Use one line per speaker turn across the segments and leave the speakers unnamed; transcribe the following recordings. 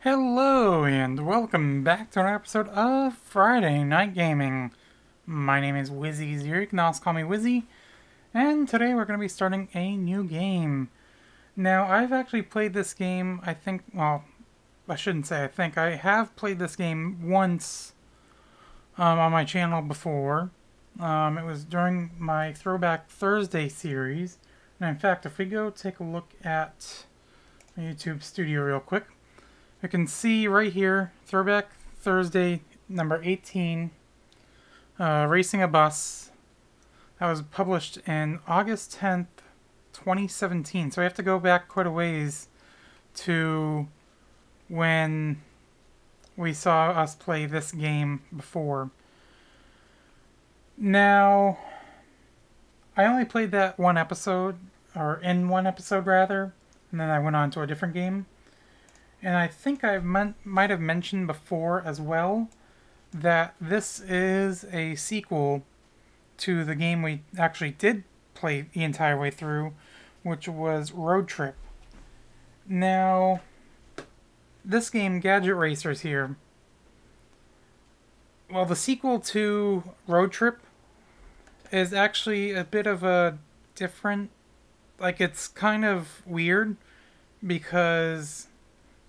Hello and welcome back to an episode of Friday Night Gaming. My name is Wizzy0, you can also call me Wizzy, and today we're going to be starting a new game. Now, I've actually played this game, I shouldn't say I think, I have played this game once on my channel before. It was during my Throwback Thursday series, and in fact, if we go take a look at my YouTube studio real quick, you can see right here, Throwback Thursday number 18, Racing a Bus. That was published in August 10th, 2017. So we have to go back quite a ways to when we saw us play this game before. Now, I only played that one episode, or in one episode rather, and then I went on to a different game. And I think I might have mentioned before as well that this is a sequel to the game we actually did play the entire way through, which was Road Trip. Now, this game, Gadget Racers here, well, the sequel to Road Trip is actually a bit of a different, it's kind of weird because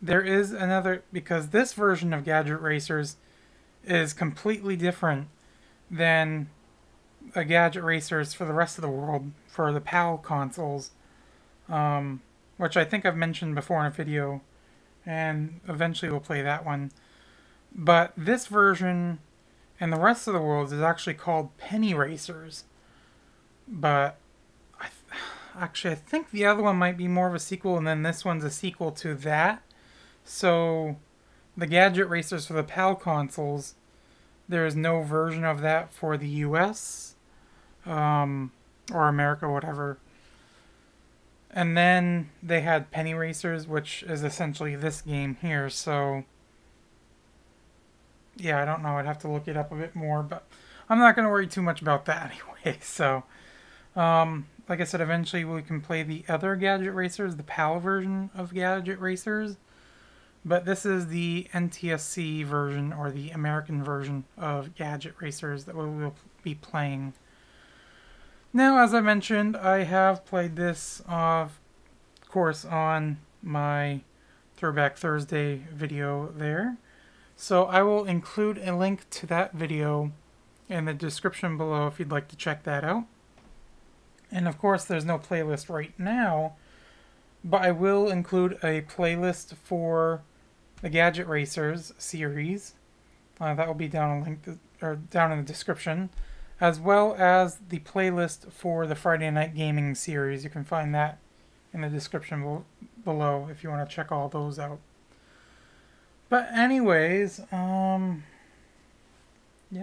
because this version of Gadget Racers is completely different than a Gadget Racers for the rest of the world, for the PAL consoles, which I think I've mentioned before in a video, and eventually we'll play that one. But this version and the rest of the world is actually called Penny Racers, but I think the other one might be more of a sequel, and then this one's a sequel to that. So, the Gadget Racers for the PAL consoles, there is no version of that for the US, or America, whatever. And then they had Penny Racers, which is essentially this game here, so yeah, I don't know, I'd have to look it up a bit more, but I'm not going to worry too much about that anyway, so like I said, eventually we can play the other Gadget Racers, the PAL version of Gadget Racers. But this is the NTSC version, or the American version of Gadget Racers that we will be playing. Now, as I mentioned, I have played this, of course, on my Throwback Thursday video there. So I will include a link to that video in the description below if you'd like to check that out. And of course, there's no playlist right now, but I will include a playlist for the Gadget Racers series. That will be down in the description, as well as the playlist for the Friday Night Gaming series. You can find that in the description below if you want to check all those out. But anyways, yeah,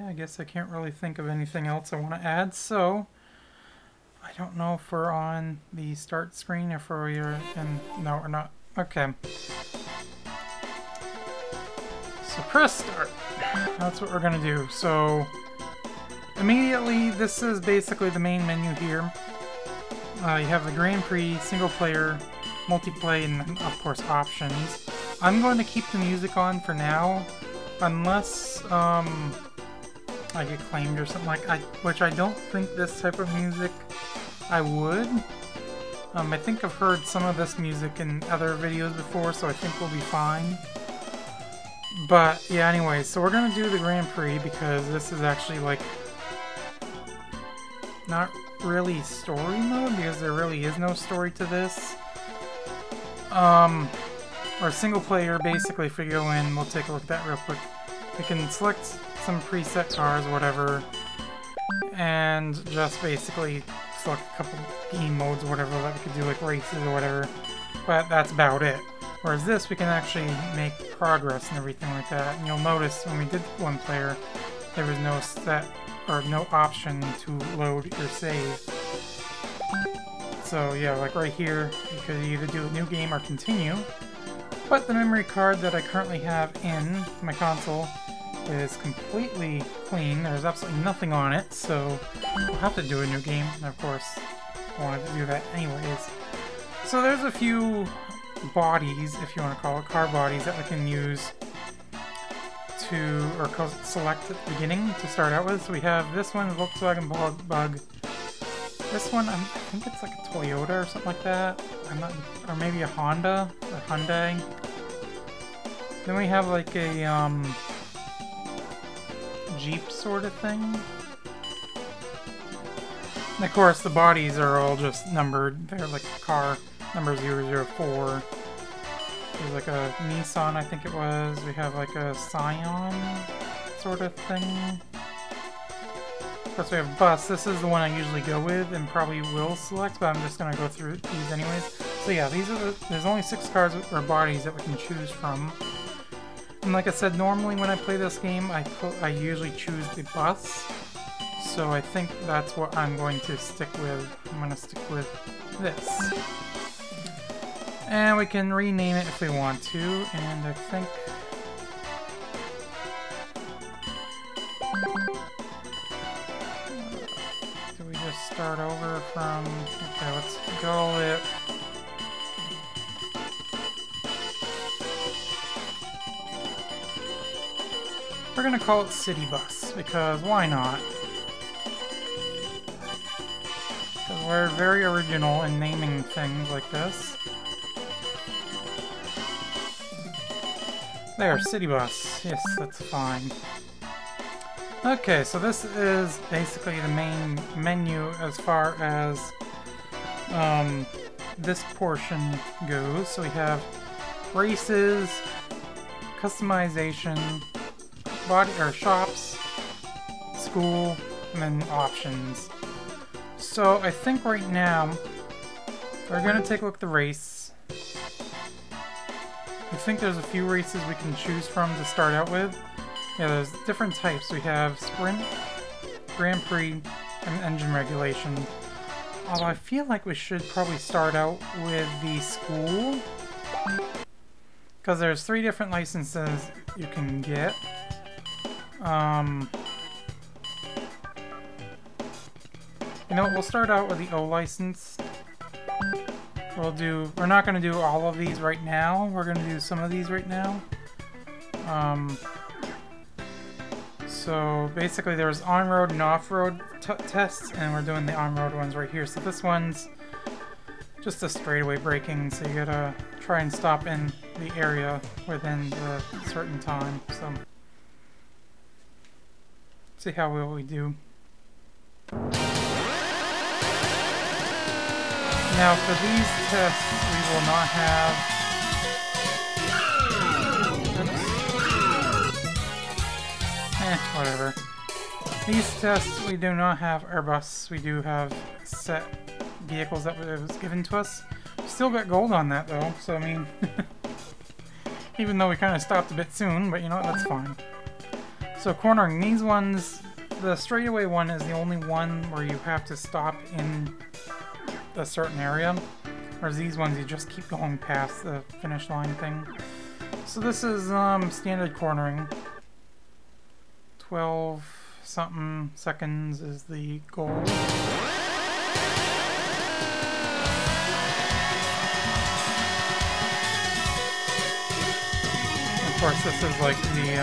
I guess I can't really think of anything else I want to add, so I don't know if we're on the start screen, if we're in... No, we're not. Okay. So press start. That's what we're going to do. So immediately, this is basically the main menu here. You have the Grand Prix, single player, multiplayer, and then, of course, options. I'm going to keep the music on for now, unless I get claimed or something which I don't think this type of music I would. I think I've heard some of this music in other videos before, so I think we'll be fine. But, yeah, anyway, so we're gonna do the Grand Prix because this is actually, not really story mode, because there really is no story to this. Or single player, basically, if we go in, we'll take a look at that real quick. We can select some preset cars, whatever, and just basically select a couple game modes or whatever that we could do, like races or whatever, but that's about it. Whereas this, we can actually make progress and everything like that. And you'll notice when we did one player, there was no no option to load your save. So yeah, like right here, you could either do a new game or continue. But the memory card that I currently have in my console is completely clean. There's absolutely nothing on it, so we'll have to do a new game. And of course, I wanted to do that anyways. So there's a few bodies, if you want to call it, car bodies that we can use to, or select at the beginning to start out with. So we have this one, Volkswagen Bug. This one, I think it's like a Toyota or something like that. I'm not, or maybe a Honda or Hyundai. Then we have like a Jeep sort of thing. And of course, the bodies are all just numbered. They're like car number 004. There's like a Nissan, I think it was. We have like a Scion sort of thing. Plus we have a bus. This is the one I usually go with and probably will select, but I'm just going to go through these anyways. So yeah, these are there's only 6 cars or bodies that we can choose from. And like I said, normally when I play this game, I usually choose the bus. So I think that's what I'm going to stick with. I'm going to stick with this. And we can rename it if we want to, and I think... do we just start over from... okay, let's go it... we're gonna call it City Bus, because why not? Because we're very original in naming things like this. There, City Bus. Yes, that's fine. Okay, so this is basically the main menu as far as this portion goes. So we have races, customization, body or shops, school, and then options. So I think right now we're gonna take a look at the race. I think there's a few races we can choose from to start out with. Yeah, there's different types. We have Sprint, Grand Prix, and Engine Regulation. Although I feel like we should probably start out with the school. Because there's 3 different licenses you can get. You know what, we'll start out with the O license. We're not going to do all of these right now. We're going to do some of these right now. So basically there's on-road and off-road tests, and we're doing the on-road ones right here. So this one's just a straightaway braking, so you gotta try and stop in the area within the certain time. So see how well we do. Now for these tests, we will not have... whatever. These tests, we do not have our bus. We do have set vehicles that was given to us. We still got gold on that though, so I mean... even though we kind of stopped a bit soon, but you know what, that's fine. So cornering, these ones, the straightaway one is the only one where you have to stop in a certain area, whereas these ones you just keep going past the finish line thing. So this is standard cornering. 12 something seconds is the goal. Of course, this is like the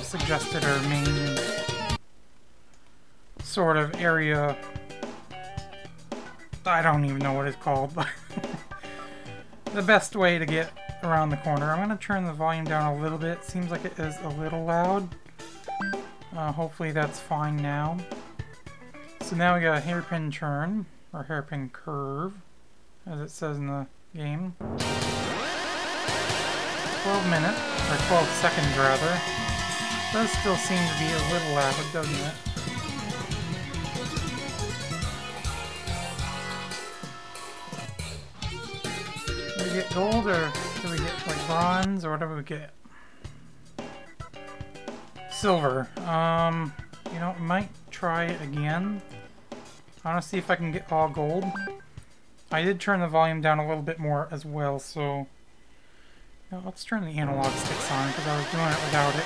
suggested or main sort of area. I don't even know what it's called, but the best way to get around the corner. I'm going to turn the volume down a little bit. Seems like it is a little loud. Hopefully that's fine now. So now we got a hairpin turn, or hairpin curve, as it says in the game. 12 minutes, or 12 seconds rather. Does still seem to be a little loud, doesn't it? Do we get gold, or do we get like bronze, or whatever we get? Silver. You know, I might try it again. I want to see if I can get all gold. I did turn the volume down a little bit more as well, so... Now let's turn the analog sticks on, because I was doing it without it.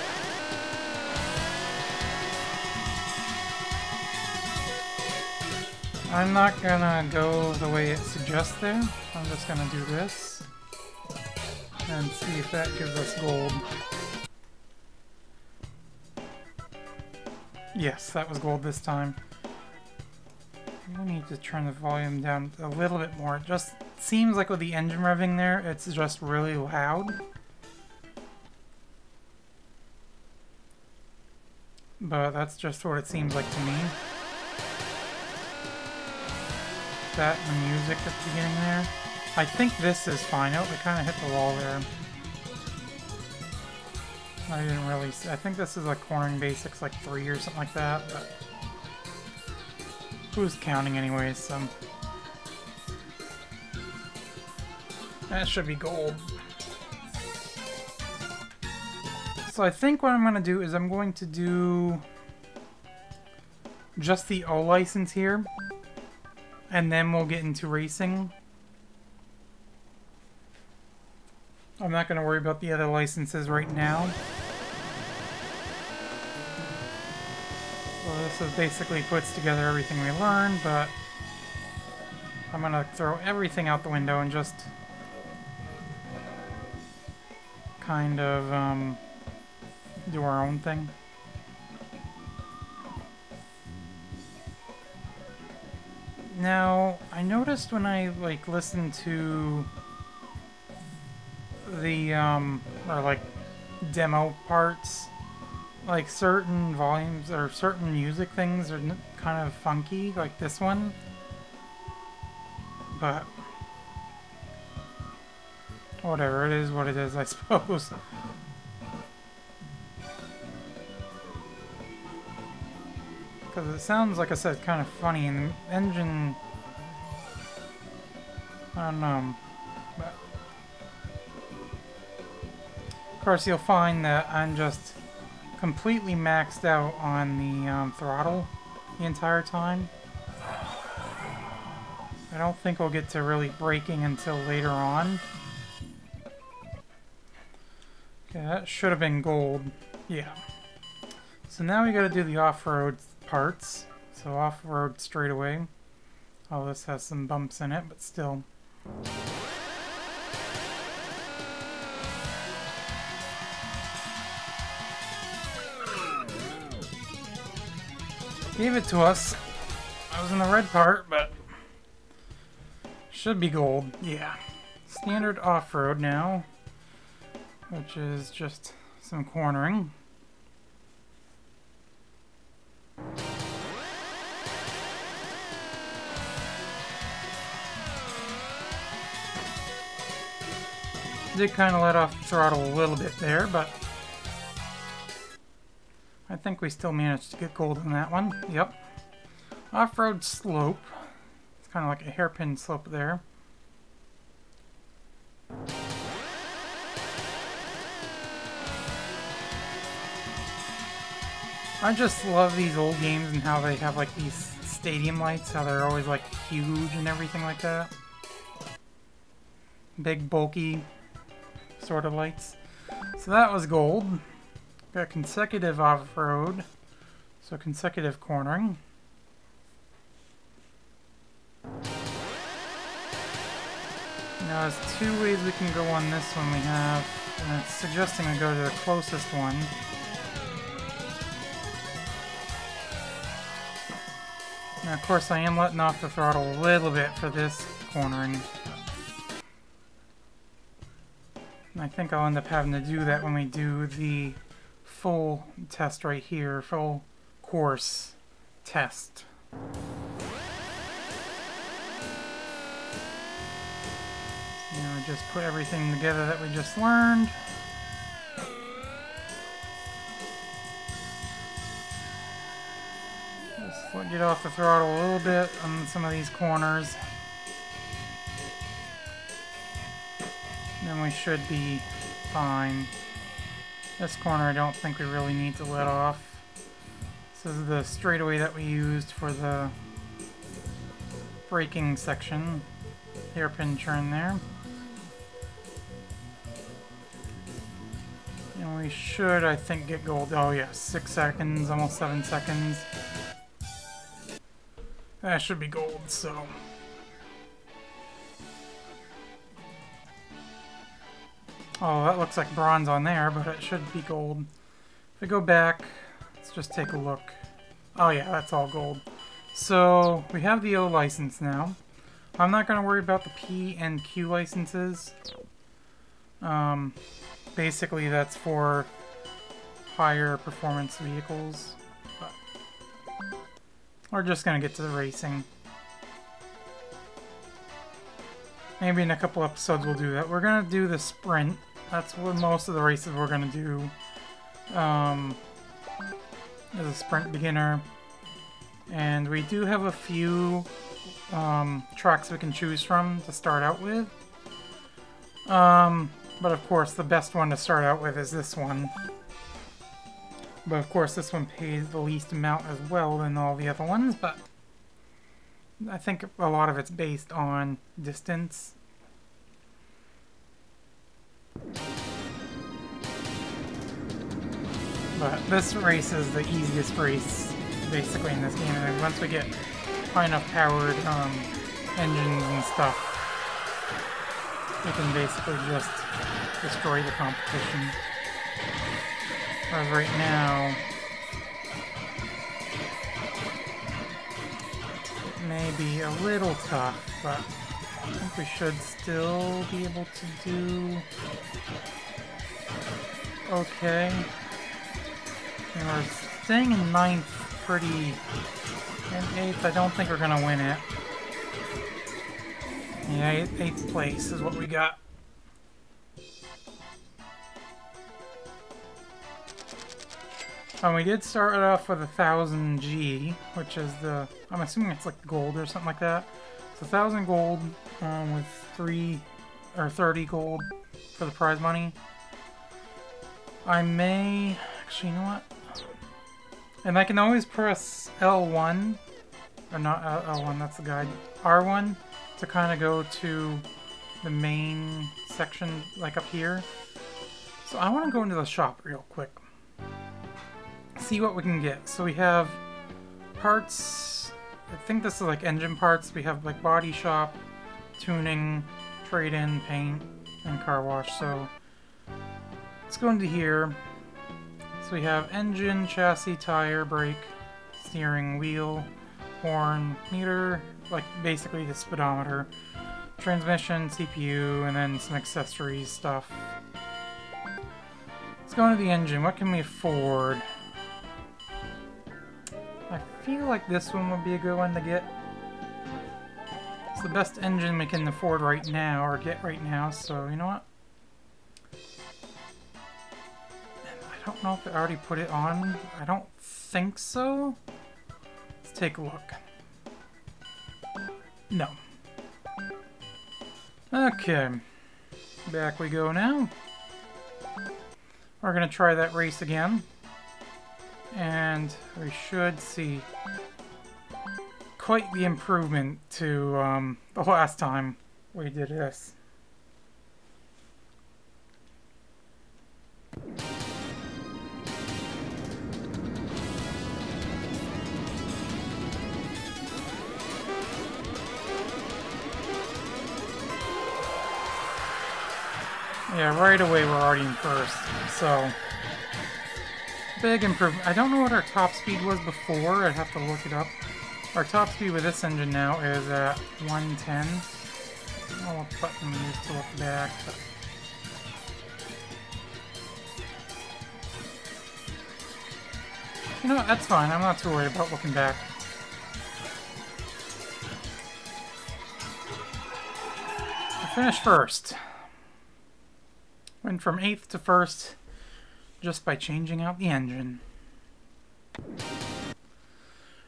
I'm not gonna go the way it suggests there. I'm just gonna do this and see if that gives us gold. Yes, that was gold this time. I need to turn the volume down a little bit more. It just seems like with the engine revving there, it's just really loud. But that's just what it seems like to me. That and the music at the beginning there. I think this is fine. Oh, we kind of hit the wall there. I didn't really see. I think this is like cornering basics like 3 or something like that, but who's counting anyways, so that should be gold. So I think what I'm going to do is I'm going to do just the O license here, and then we'll get into racing. I'm not going to worry about the other licenses right now. So this is basically puts together everything we learned, but I'm going to throw everything out the window and just kind of do our own thing. Now, I noticed when I like listened to the or like demo parts, like certain volumes or certain music things are kind of funky, like this one. But whatever, it is what it is, I suppose. Because it sounds, like I said, kind of funny, and the engine, I don't know, but of course you'll find that I'm just completely maxed out on the throttle the entire time. I don't think we'll get to really braking until later on. Okay, that should have been gold. Yeah. So now we gotta do the off-road parts. So off-road straightaway. Oh, this has some bumps in it, but still. Gave it to us. I was in the red part, but should be gold. Yeah. Standard off-road now, which is just some cornering. Did kind of let off the throttle a little bit there, but I think we still managed to get gold on that one. Yep. Off-road slope. It's kind of like a hairpin slope there. I just love these old games and how they have like these stadium lights, how they're always like huge and everything like that. Big, bulky sort of lights. So that was gold. Got consecutive off-road, so consecutive cornering. Now there's two ways we can go on this one we have, and it's suggesting we go to the closest one. Now of course I am letting off the throttle a little bit for this cornering. And I think I'll end up having to do that when we do the full test right here, full course test. Now just put everything together that we just learned. Just get off the throttle a little bit on some of these corners. Then we should be fine. This corner I don't think we really need to let off. This is the straightaway that we used for the braking section. Hairpin turn there. And we should, I think, get gold. Oh yeah, 6 seconds, almost 7 seconds. That should be gold, so... Oh, that looks like bronze on there, but it should be gold. If we go back, let's just take a look. Oh yeah, that's all gold. So, we have the O license now. I'm not going to worry about the P and Q licenses. Basically, that's for higher performance vehicles. But we're just going to get to the racing. Maybe in a couple episodes we'll do that. We're going to do the sprint. That's what most of the races we're going to do. As a sprint beginner. And we do have a few tracks we can choose from to start out with. But of course, the best one to start out with is this one. But of course, this one pays the least amount as well than all the other ones, but I think a lot of it's based on distance. But this race is the easiest race, basically, in this game. And once we get high enough powered engines and stuff, we can basically just destroy the competition. Whereas right now, it may be a little tough, but I think we should still be able to do okay. And we're staying in 9th pretty... and 8th, I don't think we're going to win it. Yeah, 8th place is what we got. We did start it off with 1000 G, which is the... I'm assuming it's like gold or something like that. So 1000 gold with 30 gold for the prize money. I may... Actually, you know what? And I can always press L1, or not L1, that's the guide, R1, to kind of go to the main section, like up here. So I want to go into the shop real quick. See what we can get. So we have parts, I think this is like engine parts. We have like body shop, tuning, trade-in, paint, and car wash. So let's go into here. So we have engine, chassis, tire, brake, steering wheel, horn, meter, like basically the speedometer, transmission, CPU, and then some accessories stuff. Let's go into the engine. What can we afford? I feel like this one would be a good one to get. It's the best engine we can afford right now, or get right now, so you know what? I don't know if I already put it on. I don't think so. Let's take a look. No. Okay. Back we go now. We're going to try that race again. And we should see quite the improvement to the last time we did this. Yeah, right away we're already in first, so big improvement. I don't know what our top speed was before, I'd have to look it up. Our top speed with this engine now is at 110. I don't know what button we use to look back, but... You know what, that's fine, I'm not too worried about looking back. I finished first. Went from 8th to 1st just by changing out the engine.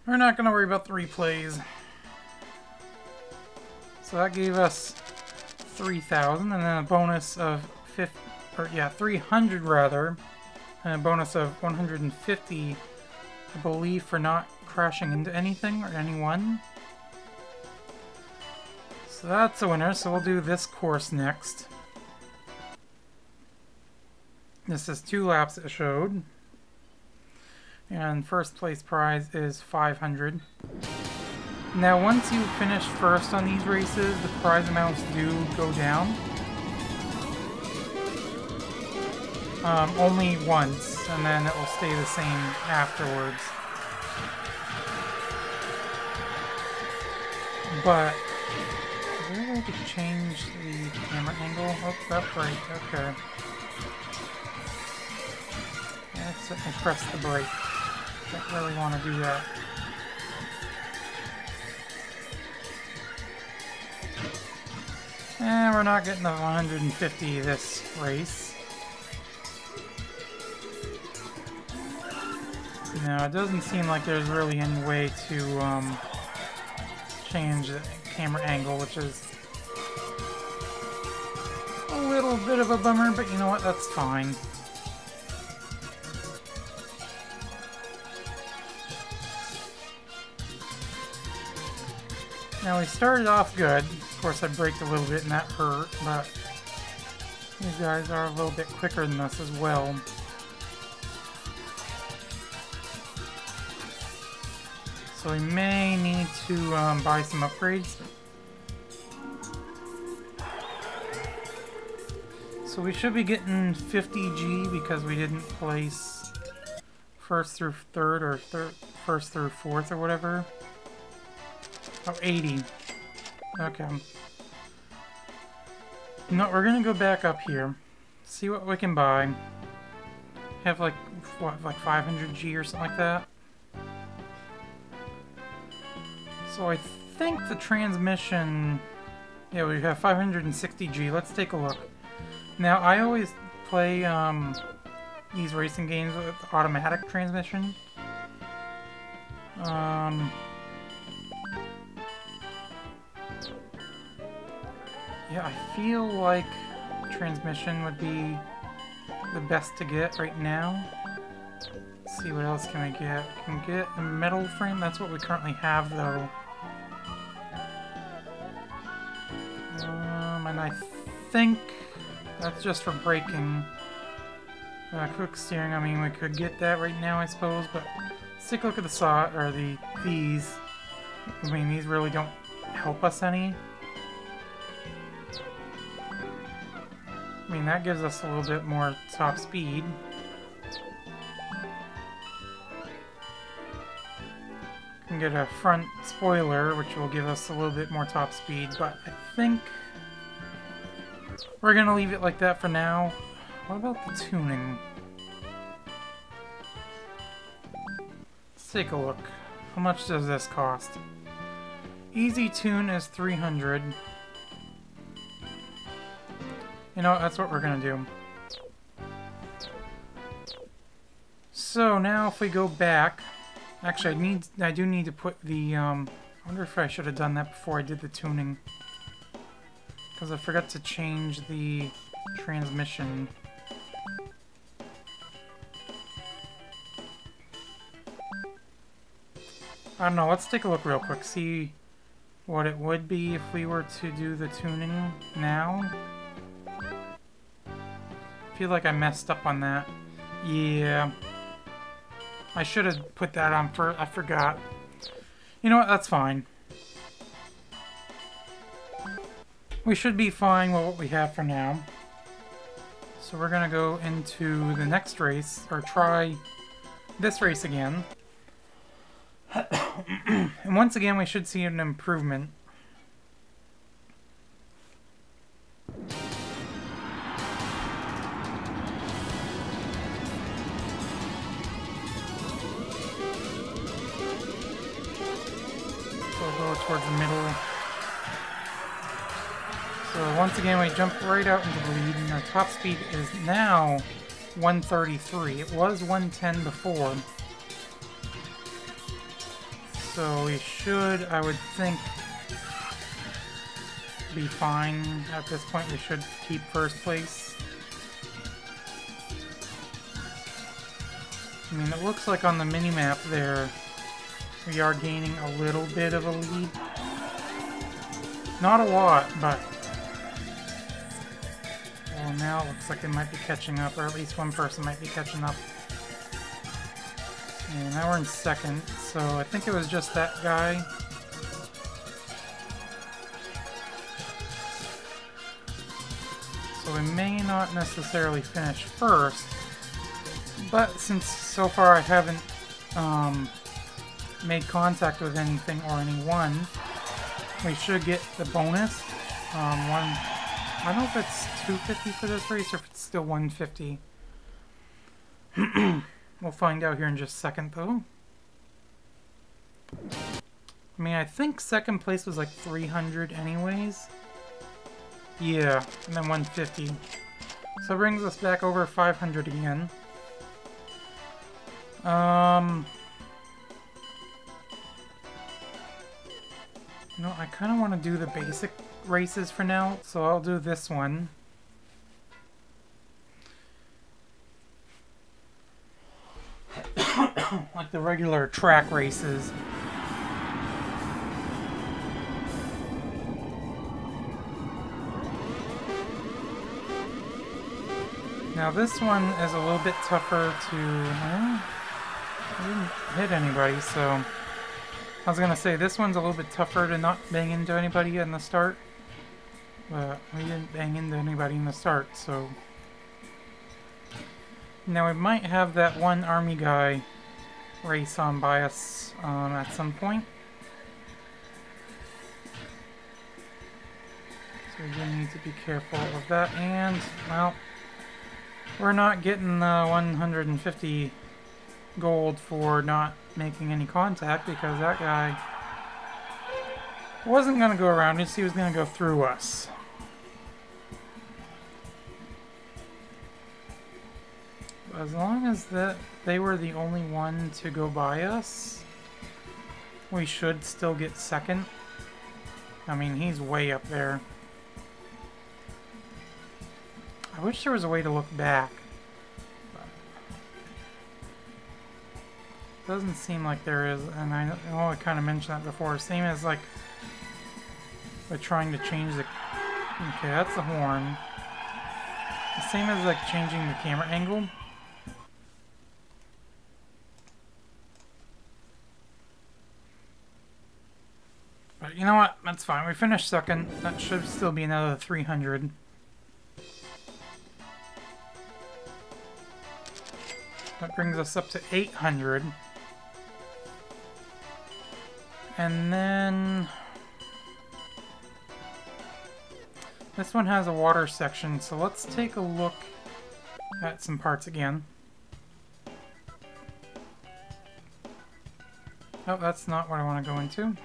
We're not going to worry about the replays. So that gave us 3,000 and then a bonus of 300 rather, and a bonus of 150, I believe, for not crashing into anything or anyone. So that's a winner, so we'll do this course next. This is 2 laps it showed. And first place prize is 500. Now, once you finish first on these races, the prize amounts do go down. Only once, and then it will stay the same afterwards. But, is there a way to change the camera angle? Oh, that's right, okay. Let's let me press the brake. Don't really want to do that. We're not getting the 150 this race. No, it doesn't seem like there's really any way to change the camera angle, which is a little bit of a bummer, but you know what, that's fine. Now we started off good. Of course I braked a little bit and that hurt, but these guys are a little bit quicker than us as well. So we may need to buy some upgrades. So we should be getting 50G because we didn't place first through third or first through fourth or whatever. Oh, 80. Okay. No, we're gonna go back up here. See what we can buy. Have like, what, like 500G or something like that? So I think the transmission... Yeah, we have 560G. Let's take a look. Now, I always play these racing games with automatic transmission. Yeah, I feel like transmission would be the best to get right now. Let's see, what else can we get? We can get a metal frame. That's what we currently have, though. And I think that's just for braking. Quick steering, I mean, we could get that right now, I suppose, but let's take a look at the these. I mean, these really don't help us any. I mean, that gives us a little bit more top speed. Can get a front spoiler, which will give us a little bit more top speed, but I think we're gonna leave it like that for now. What about the tuning? Let's take a look. How much does this cost? Easy tune is 300. You know, that's what we're gonna do. So now if we go back, actually I do need to put the, I wonder if I should have done that before I did the tuning. Because I forgot to change the transmission. I don't know, let's take a look real quick, see what it would be if we were to do the tuning now. I feel like I messed up on that. Yeah. I should have put that on first. I forgot. You know what? That's fine. We should be fine with what we have for now. So we're going to go into the next race, or try this race again. And once again, we should see an improvement. Towards the middle. So once again we jump right out into the lead, and our top speed is now 133. It was 110 before. So we should, I would think, be fine at this point. We should keep first place. I mean, it looks like on the mini-map there we are gaining a little bit of a lead. Not a lot, but... Well, now it looks like it might be catching up, or at least one person might be catching up. And now we're in second, so I think it was just that guy. so we may not necessarily finish first. But since so far I haven't made contact with anything or anyone, we should get the bonus. I don't know if it's 250 for this race or if it's still 150. We'll find out here in just a second, though. I mean, I think second place was like 300 anyways. Yeah, and then 150. So it brings us back over 500 again. You know, I kind of want to do the basic races for now, so I'll do this one. Like the regular track races. Now this one is a little bit tougher to... I didn't hit anybody, so... I was gonna say, this one's a little bit tougher to not bang into anybody in the start. But we didn't bang into anybody in the start, so... Now we might have that one army guy race on by us at some point. So we do need to be careful of that, and, well... We're not getting 150 gold for not making any contact because that guy wasn't going to go around us, he was going to go through us. As long as they were the only one to go by us, we should still get second. I mean, he's way up there. I wish there was a way to look back. Doesn't seem like there is, and I know I kind of mentioned that before. Same as like we're trying to change the... Okay, that's the horn. The same as like changing the camera angle. But you know what? That's fine. We finished second. That should still be another 300. That brings us up to 800. And then... this one has a water section, so let's take a look at some parts again. Oh, that's not what I want to go into.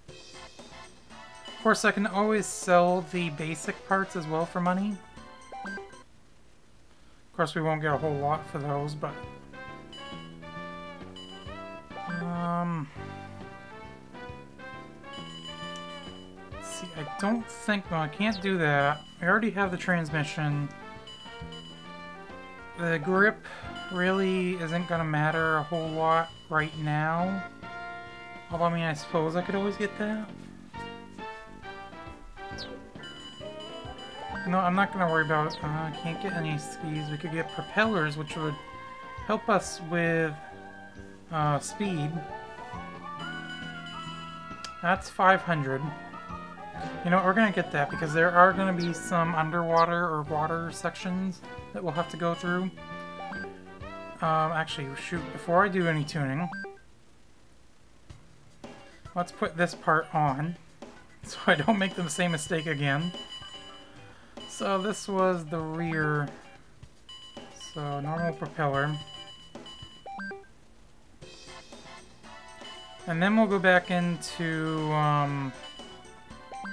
Of course, I can always sell the basic parts as well for money. Of course, we won't get a whole lot for those, but... let's see, I don't think... well, I can't do that. We already have the transmission. The grip really isn't going to matter a whole lot right now. Although, I mean, I suppose I could always get that. No, I'm not going to worry about it. I can't get any skis. We could get propellers, which would help us with speed. That's 500. You know what, we're going to get that because there are going to be some underwater or water sections that we'll have to go through. Actually, shoot, before I do any tuning, let's put this part on so I don't make the same mistake again. So this was the rear, so normal propeller. And then we'll go back into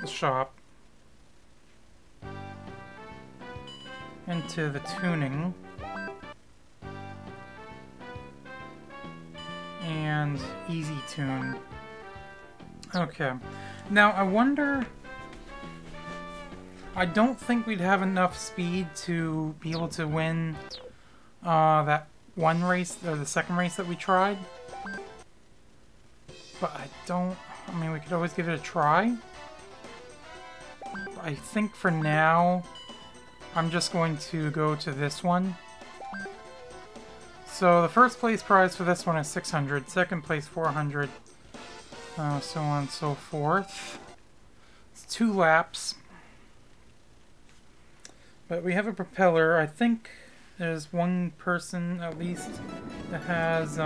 the shop, into the tuning, and easy tune. Okay, now I wonder... I don't think we'd have enough speed to be able to win that one race, or the second race that we tried. But I don't... I mean, we could always give it a try. But I think for now, I'm just going to go to this one. So the first place prize for this one is 600, second place 400, so on and so forth. It's 2 laps. But we have a propeller. I think there's one person at least that has, it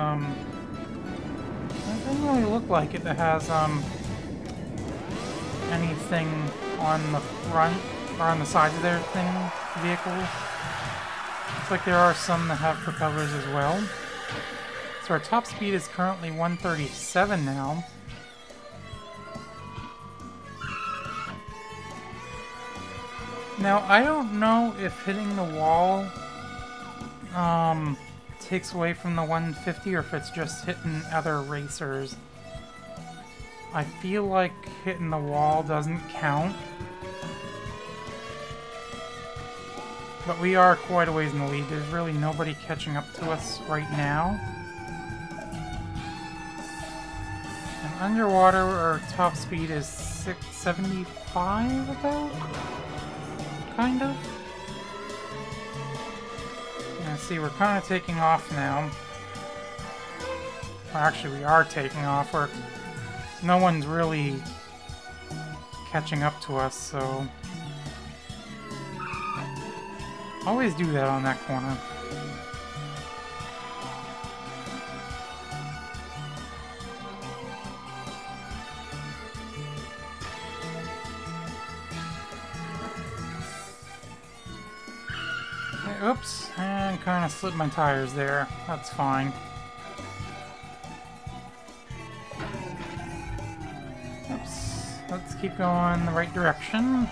doesn't really look like it, that has, anything on the front or on the sides of their vehicle. Looks like there are some that have propellers as well. So our top speed is currently 137 now. Now, I don't know if hitting the wall takes away from the 150 or if it's just hitting other racers. I feel like hitting the wall doesn't count. But we are quite a ways in the lead. There's really nobody catching up to us right now. And underwater, our top speed is 675 about? Kind of. And see, we're kind of taking off now. Well, actually, we are taking off. No one's really catching up to us, so... Always do that on that corner. Okay, oops, and kind of slipped my tires there. That's fine. Oops, let's keep going the right direction.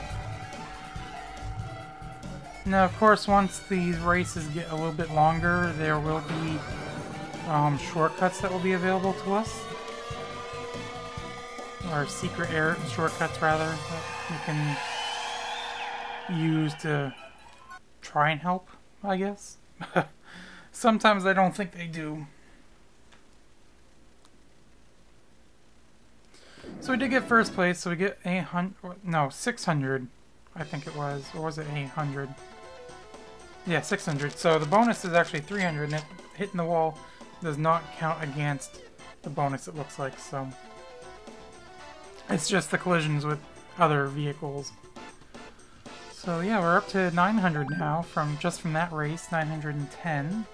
Now, of course, once these races get a little bit longer, there will be shortcuts that will be available to us. Or secret air shortcuts, rather, that we can use to try and help, I guess. Sometimes I don't think they do. So we did get first place, so we get 600, I think it was. Or was it 800? Yeah, 600. So the bonus is actually 300, and hitting the wall does not count against the bonus, it looks like, so... It's just the collisions with other vehicles. So yeah, we're up to 900 now, just from that race, 910.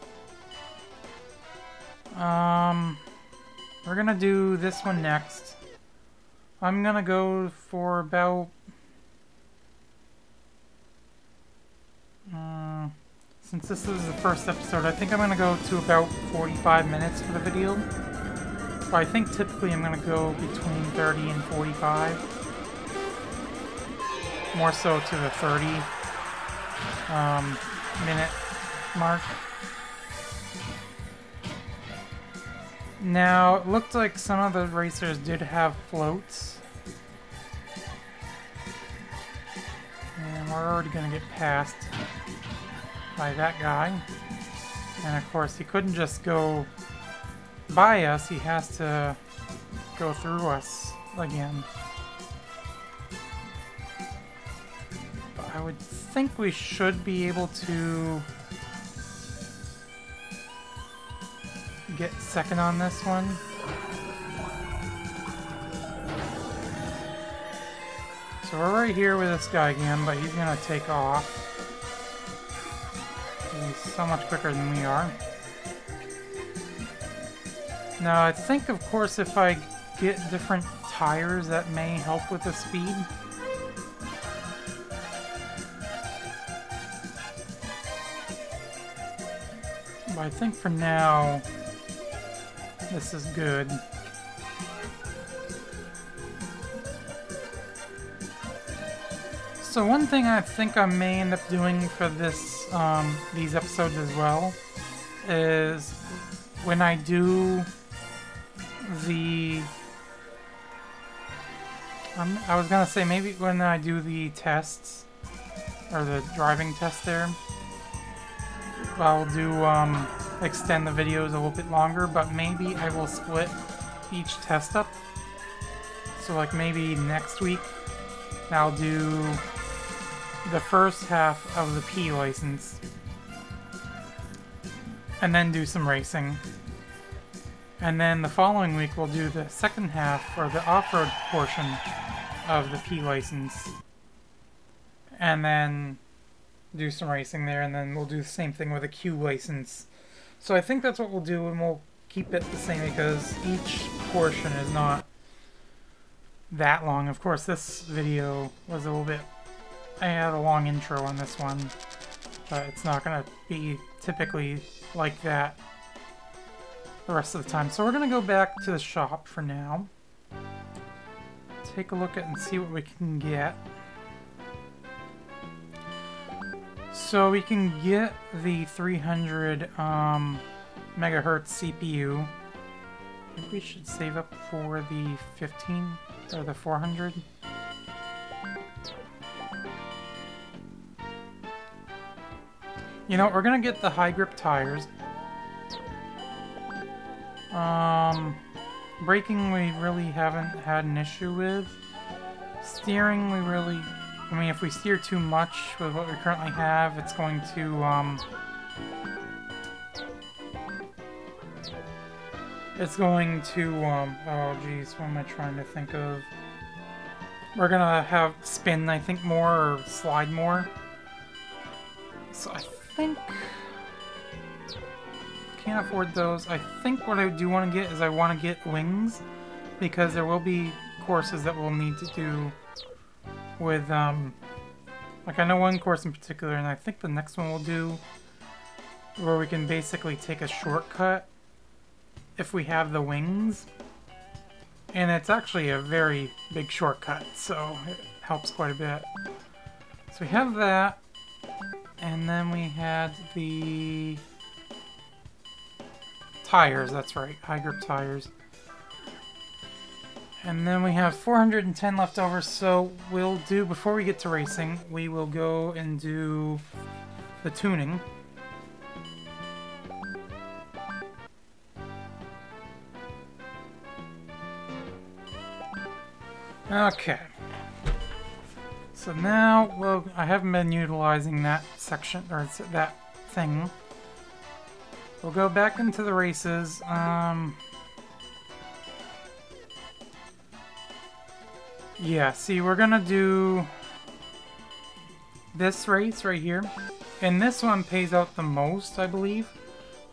We're gonna do this one next. I'm gonna go for about... since this is the first episode, I think I'm gonna go to about 45 minutes for the video. But I think typically I'm gonna go between 30 and 45. More so to the 30 minute mark. Now, it looked like some of the racers did have floats. And we're already gonna get passed by that guy. And of course, he couldn't just go by us, he has to go through us again. But I would think we should be able to get second on this one. So we're right here with this guy again, but he's gonna take off. He's so much quicker than we are. Now, I think, of course, if I get different tires, that may help with the speed. But I think for now, this is good. So one thing I think I may end up doing for this, these episodes as well, is when I do the... I was gonna say maybe when I do the tests, or the driving test there, I'll do, extend the videos a little bit longer, but maybe I will split each test up. So like maybe next week, I'll do the first half of the P license, and then do some racing. And then the following week we'll do the second half, or the off-road portion of the P license. And then do some racing there, and then we'll do the same thing with a Q license. So I think that's what we'll do, and we'll keep it the same because each portion is not that long. Of course, this video was a little bit... I had a long intro on this one, but it's not going to be typically like that the rest of the time. So we're going to go back to the shop for now. Take a look at and see what we can get. So we can get the 300 megahertz CPU. I think we should save up for the 15 or the 400. You know, we're gonna get the high grip tires. Braking we really haven't had an issue with. Steering we really... I mean, if we steer too much with what we currently have, it's going to, oh geez, what am I trying to think of? We're gonna have spin, I think, more, or slide more. So I think... Can't afford those. I think what I do want to get is I want to get wings, because there will be courses that we'll need to do with, like I know one course in particular, and I think the next one we'll do, where we can basically take a shortcut if we have the wings. And it's actually a very big shortcut, so it helps quite a bit. So we have that, and then we had the tires, that's right, high grip tires. And then we have 410 left over, so we'll do, before we get to racing, we will go and do the tuning. Okay. So now, well, I haven't been utilizing that section, or that thing. We'll go back into the races. Yeah, see, we're gonna do this race right here. And this one pays out the most, I believe.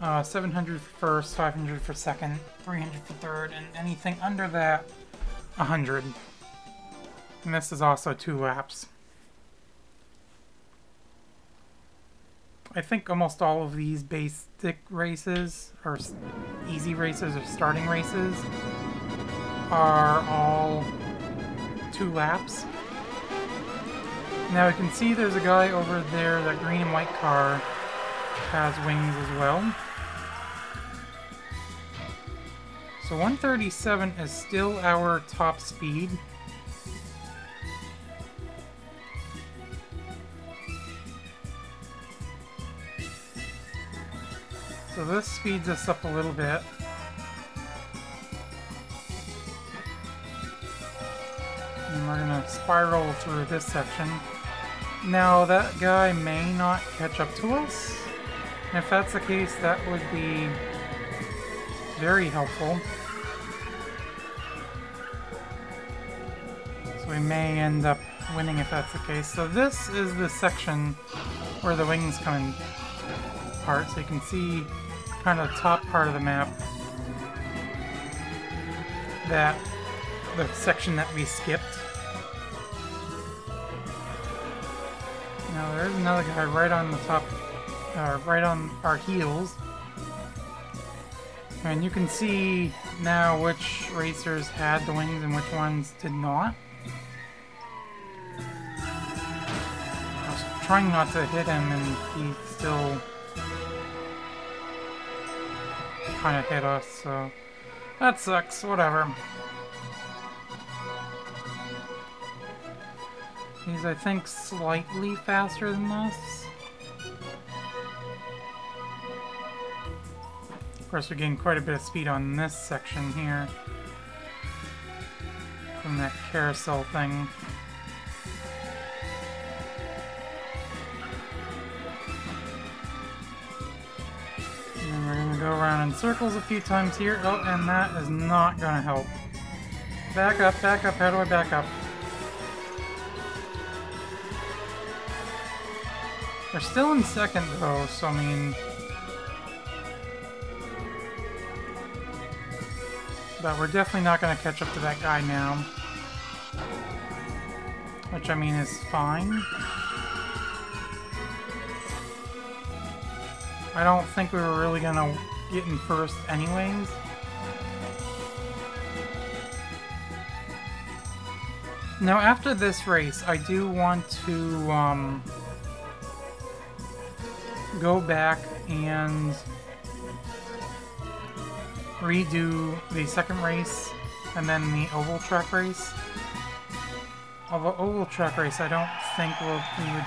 700 for first, 500 for second, 300 for third, and anything under that, 100. And this is also 2 laps. I think almost all of these basic races, or easy races, or starting races, are all 2 laps. Now you can see there's a guy over there, that green and white car has wings as well. So 137 is still our top speed. So this speeds us up a little bit. And we're gonna spiral through this section. Now that guy may not catch up to us. And if that's the case, that would be very helpful. So we may end up winning if that's the case. So this is the section where the wings come in part. So you can see kind of the top part of the map. That the section that we skipped. Now there's another guy right on the top, right on our heels. And you can see now which racers had the wings and which ones did not. I was trying not to hit him and he still kind of hit us, so that sucks, whatever. He's, I think, slightly faster than us. Of course, we're getting quite a bit of speed on this section here from that carousel thing. And then we're going to go around in circles a few times here. Oh, and that is not going to help. Back up, back up. How do I back up? They're still in second though, so I mean... But we're definitely not going to catch up to that guy now. Which, I mean, is fine. I don't think we were really going to get in first anyways. Now, after this race, I do want to go back and redo the second race and then the oval track race. Although oval track race, I don't think we would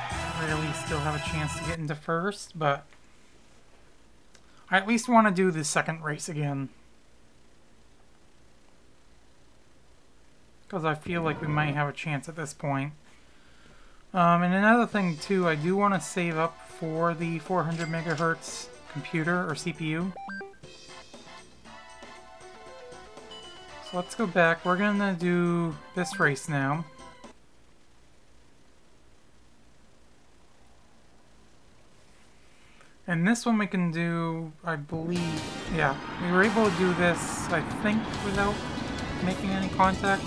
really still have a chance to get into first, but I at least want to do the second race again. Because I feel like we might have a chance at this point. And another thing too, I do want to save up for the 400 megahertz computer or CPU. So let's go back. We're gonna do this race now. And this one we can do, I believe, yeah, we were able to do this, I think, without making any contact.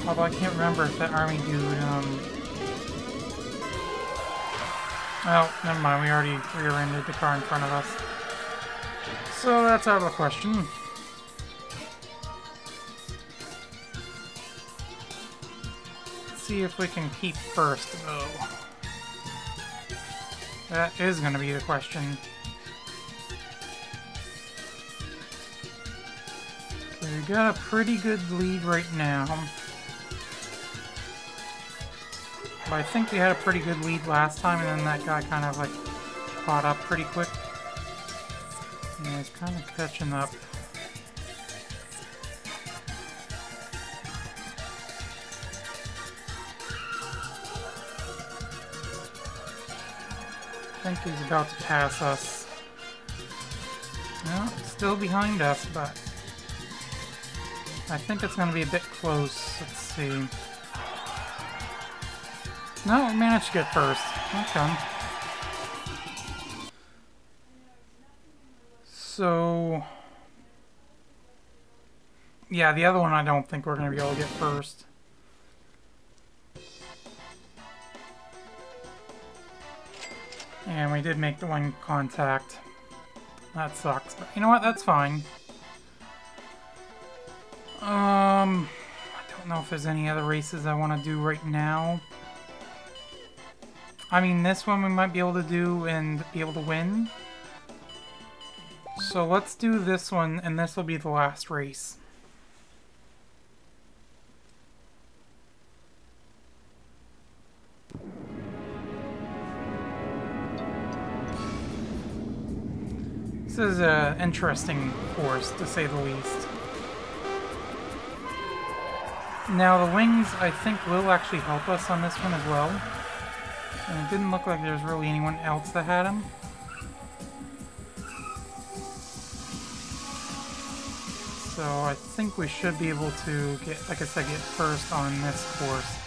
Although I can't remember if that army dude, oh, never mind, we already rear-ended the car in front of us. So that's out of the question. Let's see if we can keep first, though. That is going to be the question. Okay, we got a pretty good lead right now. But I think we had a pretty good lead last time, and then that guy kind of like caught up pretty quick. Yeah, he's kind of catching up. I think he's about to pass us. No, still behind us, but I think it's going to be a bit close. Let's see. No, we managed to get first. Okay. So... yeah, the other one I don't think we're going to be able to get first. And we did make the one contact. That sucks, but you know what? That's fine. I don't know if there's any other races I want to do right now. I mean, this one we might be able to do and be able to win. So let's do this one, and this will be the last race. This is an interesting course, to say the least. Now, the wings, I think, will actually help us on this one as well. And it didn't look like there was really anyone else that had them. So I think we should be able to get, like I said, get first on this course.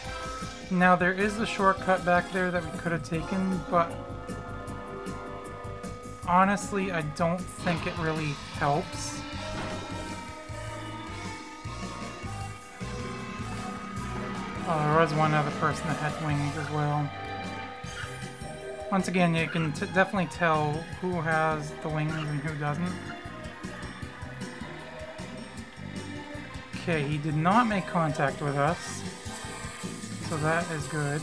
Now, there is a shortcut back there that we could have taken, but honestly, I don't think it really helps. Oh, there was one other person that had wings as well. Once again, you can definitely tell who has the wings and who doesn't. Okay, he did not make contact with us, so that is good.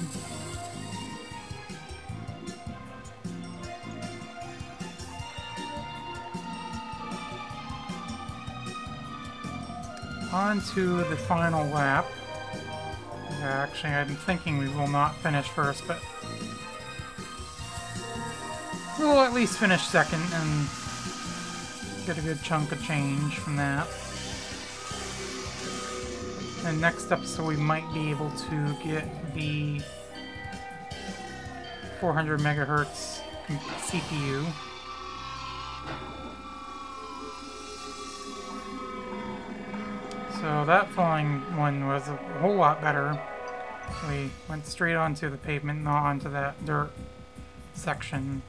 On to the final lap. Actually, I'm thinking we will not finish first, but we'll at least finish second and get a good chunk of change from that. And next up, so we might be able to get the 400 megahertz CPU. So that flying one was a whole lot better. We went straight onto the pavement, not onto that dirt. section.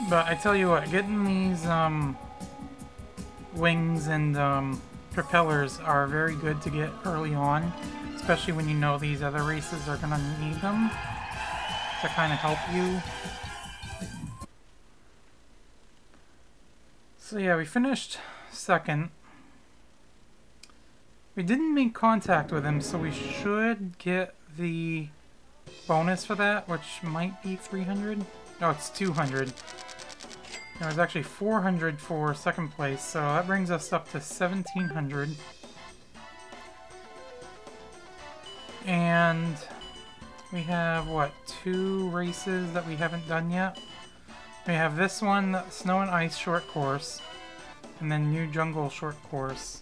But I tell you what, getting these wings and propellers are very good to get early on, especially when you know these other races are going to need them to kind of help you. So yeah, we finished second. We didn't make contact with him, so we should get the bonus for that, which might be 300. No, it's 200. There was actually 400 for second place, so that brings us up to 1,700. And we have, what, 2 races that we haven't done yet? We have this one, the Snow and Ice short course, and then New Jungle short course.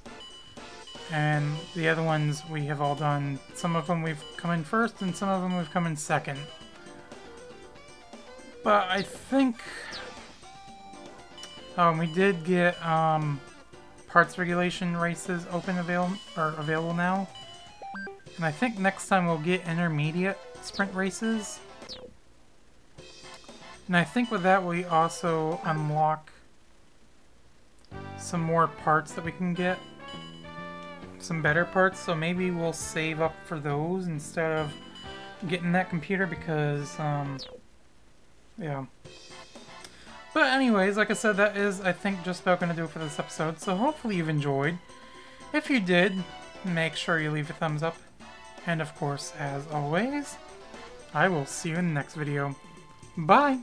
And the other ones we have all done. Some of them we've come in first, and some of them we've come in second. But I think... we did get parts regulation races available now. And I think next time we'll get intermediate sprint races. And I think with that we also unlock some more parts that we can get. Some better parts, so maybe we'll save up for those instead of getting that computer because, yeah. But anyways, like I said, that is, I think, just about going to do it for this episode, so hopefully you've enjoyed. If you did, make sure you leave a thumbs up. And of course, as always, I will see you in the next video. Bye!